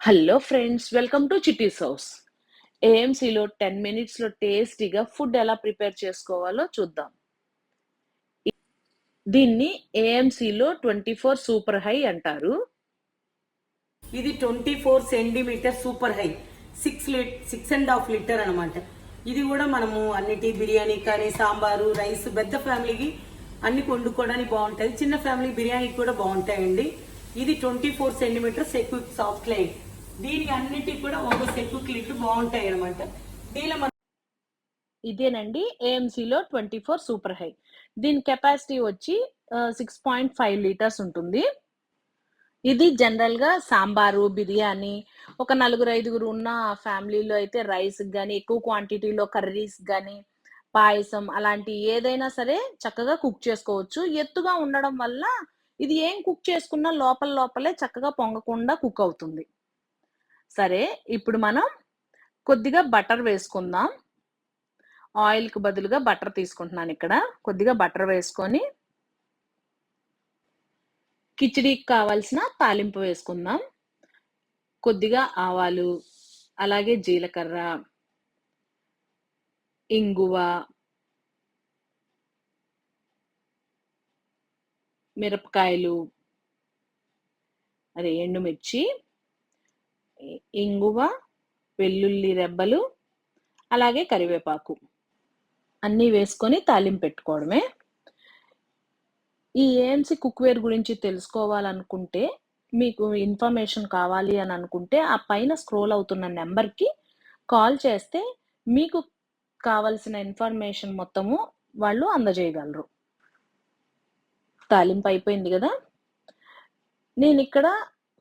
Hello friends, welcome to Chitti's house. ఏఎంసీలో 10 మినిట్స్‌లో టేస్టీగా ఫుడ్ ఎలా ప్రిపేర్ చేసుకోవాలో చూద్దాం. దీన్ని ఏఎంసీలో 24 సూపర్ హై అంటారు. ఇది 24 సెంటీమీటర్ సూపర్ హై 6.5 లీటర్ అనమాట. ఇది కూడా మనము అన్నిటి బిర్యానీ కానీ సాంబారు రైస్ పెద్ద ఫ్యామిలీకి అన్ని వండుకోవడానికి బాగుంటుంది. చిన్న ఫ్యామిలీ బిర్యానీకి కూడా బాగుంటాయండి. ఇది 24 సెంటీమీటర్ సెక్విక్ సాఫ్ట్ లైట్. దీనికి అన్నిటికి కూడా ఒక సెక్విక్ లిట్ బాగుంటాయి అనమాట. దీనిలో ఇదేనండి ఏఎంసీలో 24 సూపర్ హై. దీని కెపాసిటీ వచ్చి 6.5 లీటర్స్ ఉంటుంది. ఇది జనరల్‌గా సాంబారు, బిర్యానీ ఒక నలుగురు, ఐదుగురు ఉన్న ఫ్యామిలీలో అయితే రైస్‌కి గాని, ఎక్కువ క్వాంటిటీలో కర్రీస్‌కి గాని, పాయసం అలాంటి ఏదైనా సరే చక్కగా కుక్ చేసుకోవచ్చు. ఎత్తుగా ఉండడం వల్ల ఇది ఏం కుక్ చేసుకున్నా లోపల లోపలే చక్కగా పొంగకుండా కుక్ అవుతుంది. సరే, ఇప్పుడు మనం కొద్దిగా బటర్ వేసుకుందాం. ఆయిల్‌కి బదులుగా బటర్ తీసుకుంటున్నానిక్కడ. కొద్దిగా బటర్ వేసుకొని కిచిడీకి కావాల్సిన తాలింపు వేసుకుందాం. కొద్దిగా ఆవాలు, అలాగే జీలకర్ర, ఇంగువ, మిరపకాయలు, ఎండుమిర్చి, ఇంగువ, వెల్లుల్లి రెబ్బలు, అలాగే కరివేపాకు అన్నీ వేసుకొని తాలింపు పెట్టుకోవడమే. ఈ ఏఎంసీ కుక్‌వేర్ గురించి తెలుసుకోవాలనుకుంటే, మీకు ఇన్ఫర్మేషన్ కావాలి అని అనుకుంటే, ఆ పైన స్క్రోల్ అవుతున్న నంబర్‌కి కాల్ చేస్తే మీకు కావాల్సిన ఇన్ఫర్మేషన్ మొత్తము వాళ్ళు అందజేయగలరు. తాలింపు అయిపోయింది గదా! నేనిక్కడ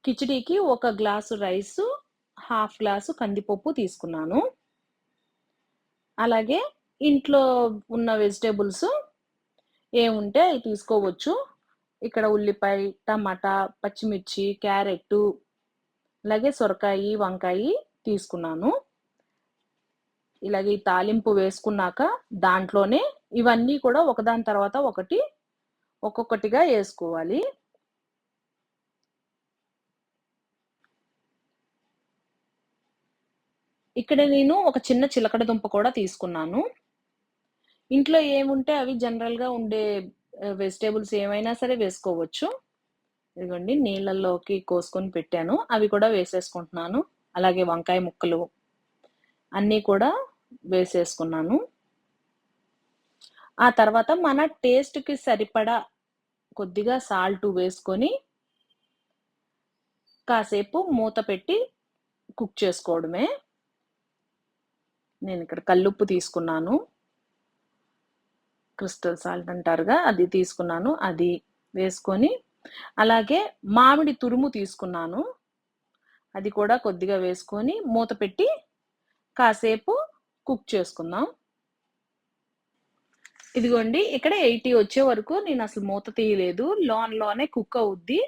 కిచిడీకి ఒక గ్లాసు రైసు, హాఫ్ గ్లాసు కందిపప్పు తీసుకున్నాను. అలాగే ఇంట్లో ఉన్న వెజిటబుల్స్ ఏముంటే అయి తీసుకోవచ్చు. ఇక్కడ ఉల్లిపాయ, టమాటా, పచ్చిమిర్చి, క్యారెట్టు, అలాగే సొరకాయి, వంకాయి తీసుకున్నాను. ఇలాగే ఈ తాలింపు వేసుకున్నాక దాంట్లోనే ఇవన్నీ కూడా ఒకదాని తర్వాత ఒకటి ఒక్కొక్కటిగా ఏసుకోవాలి. ఇక్కడ నేను ఒక చిన్న చిలకడ దుంప కూడా తీసుకున్నాను. ఇంట్లో ఏముంటే అవి జనరల్‌గా ఉండే వెజిటబుల్స్ ఏమైనా సరే వేసుకోవచ్చు. ఇదిగోండి నీళ్ళల్లోకి కోసుకొని పెట్టాను. అవి కూడా వేసేసుకుంటున్నాను. అలాగే వంకాయ ముక్కలు అన్నీ కూడా వేసేసుకున్నాను. ఆ తర్వాత మన టేస్ట్‌కి సరిపడా కొద్దిగా సాల్ట్ వేసుకొని కాసేపు మూత పెట్టి కుక్ చేసుకోవడమే. నేనిక్కడ కల్లుప్పు తీసుకున్నాను. క్రిస్టల్ సాల్ట్ అంటారుగా అది తీసుకున్నాను. అది వేసుకొని అలాగే మామిడి తురుము తీసుకున్నాను. అది కూడా కొద్దిగా వేసుకొని మూత పెట్టి కాసేపు కుక్ చేసుకుందాం. ఇదిగోండి ఇక్కడ 80 వచ్చే వరకు నేనసలు మూత తీయలేదు. లోనే కుక్ అవుద్ది.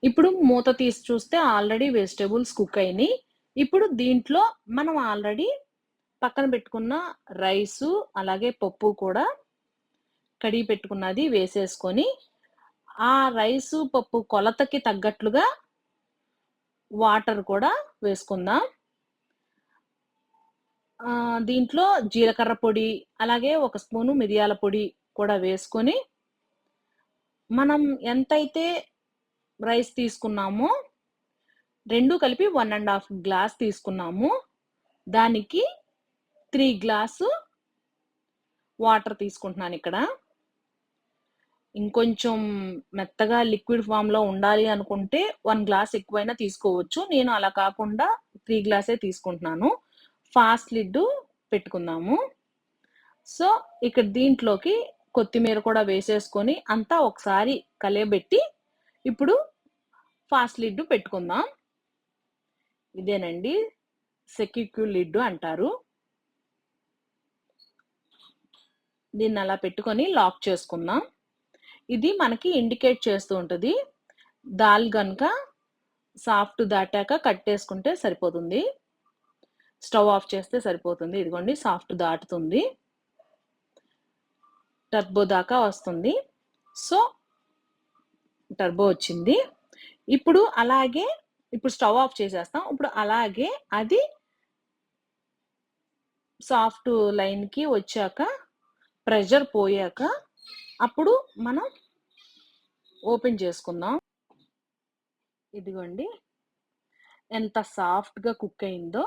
ఇప్పుడు మూత తీసి చూస్తే ఆల్రెడీ వెజిటబుల్స్ కుక్ అయినియి. ఇప్పుడు దీంట్లో మనం ఆల్రెడీ పక్కన పెట్టుకున్న రైసు, అలాగే పప్పు కూడా కడిగి పెట్టుకున్నది వేసేసుకొని, ఆ రైసు, పప్పు కొలతకి తగ్గట్లుగా వాటర్ కూడా వేసుకుందాం. దీంట్లో జీలకర్ర పొడి, అలాగే ఒక స్పూను మిరియాల పొడి కూడా వేసుకొని, మనం ఎంతైతే రైస్ తీసుకున్నామో 2 కలిపి 1 ½ గ్లాస్ తీసుకున్నాము. దానికి 3 గ్లాసు వాటర్ తీసుకుంటున్నానిక్కడ. ఇంకొంచెం మెత్తగా లిక్విడ్ ఫామ్‌లో ఉండాలి అనుకుంటే 1 గ్లాస్ ఎక్కువైనా తీసుకోవచ్చు. నేను అలా కాకుండా 3 గ్లాసే తీసుకుంటున్నాను. ఫాస్ట్ లిడ్ పెట్టుకుందాము. సో, ఇక్కడ దీంట్లోకి కొత్తిమీర కూడా వేసేసుకొని అంతా ఒకసారి కలయబెట్టి ఇప్పుడు ఫాస్ట్ లిడ్ పెట్టుకుందాం. ఇదేనండి సెక్యూర్ లిడ్ అంటారు. దీన్ని అలా పెట్టుకొని లాక్ చేసుకుందాం. ఇది మనకి ఇండికేట్ చేస్తూ ఉంటది. దాల్ గనుక సాఫ్ట్ దాటాక కట్టేసుకుంటే సరిపోతుంది. స్టవ్ ఆఫ్ చేస్తే సరిపోతుంది. ఇదిగోండి సాఫ్ట్ దాటుతుంది. టర్బో దాకా వస్తుంది. సో, టర్బో వచ్చింది. ఇప్పుడు అలాగే ఇప్పుడు స్టవ్ ఆఫ్ చేసేస్తాం. ఇప్పుడు అలాగే అది సాఫ్ట్ లైన్‌కి వచ్చాక, ప్రెషర్ పోయాక అప్పుడు మనం ఓపెన్ చేసుకుందాం. ఇదిగోండి ఎంత సాఫ్ట్‌గా కుక్ అయిందో.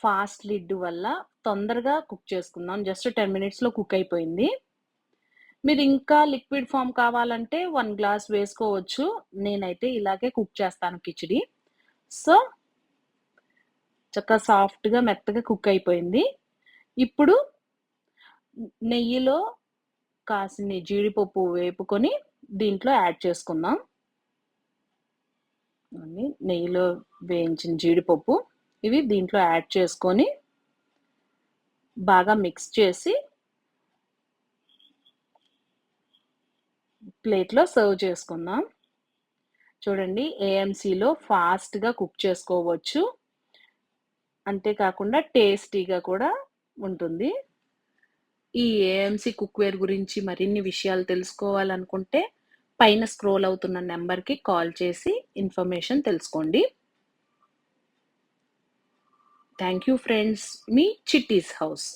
ఫాస్ట్ లిడ్ వల్ల తొందరగా కుక్ చేసుకుందాం. జస్ట్ 10 మినిట్స్‌లో కుక్ అయిపోయింది. మీరు ఇంకా లిక్విడ్ ఫార్మ్ కావాలంటే 1 గ్లాస్ వేసుకోవచ్చు. నేనైతే ఇలాగే కుక్ చేస్తాను కిచిడి. సో, చక్కగా సాఫ్ట్‌గా మెత్తగా కుక్ అయిపోయింది. ఇప్పుడు నెయ్యిలో కాసిన్ని జీడిపప్పు వేపుకొని దీంట్లో యాడ్ చేసుకుందాం. నెయ్యిలో వేయించిన జీడిపప్పు ఇవి దీంట్లో యాడ్ చేసుకొని బాగా మిక్స్ చేసి ప్లేట్లో సర్వ్ చేసుకుందాం. చూడండి ఏఎంసీలో ఫాస్ట్‌గా కుక్ చేసుకోవచ్చు. అంతేకాకుండా టేస్టీగా కూడా ఉంటుంది. ఈ ఏఎంసీ కుక్‌వేర్ గురించి మరిన్ని విషయాలు తెలుసుకోవాలనుకుంటే పైన స్క్రోల్ అవుతున్న నంబర్‌కి కాల్ చేసి ఇన్ఫర్మేషన్ తెలుసుకోండి. Thank you friends. Me చిట్టీస్ house.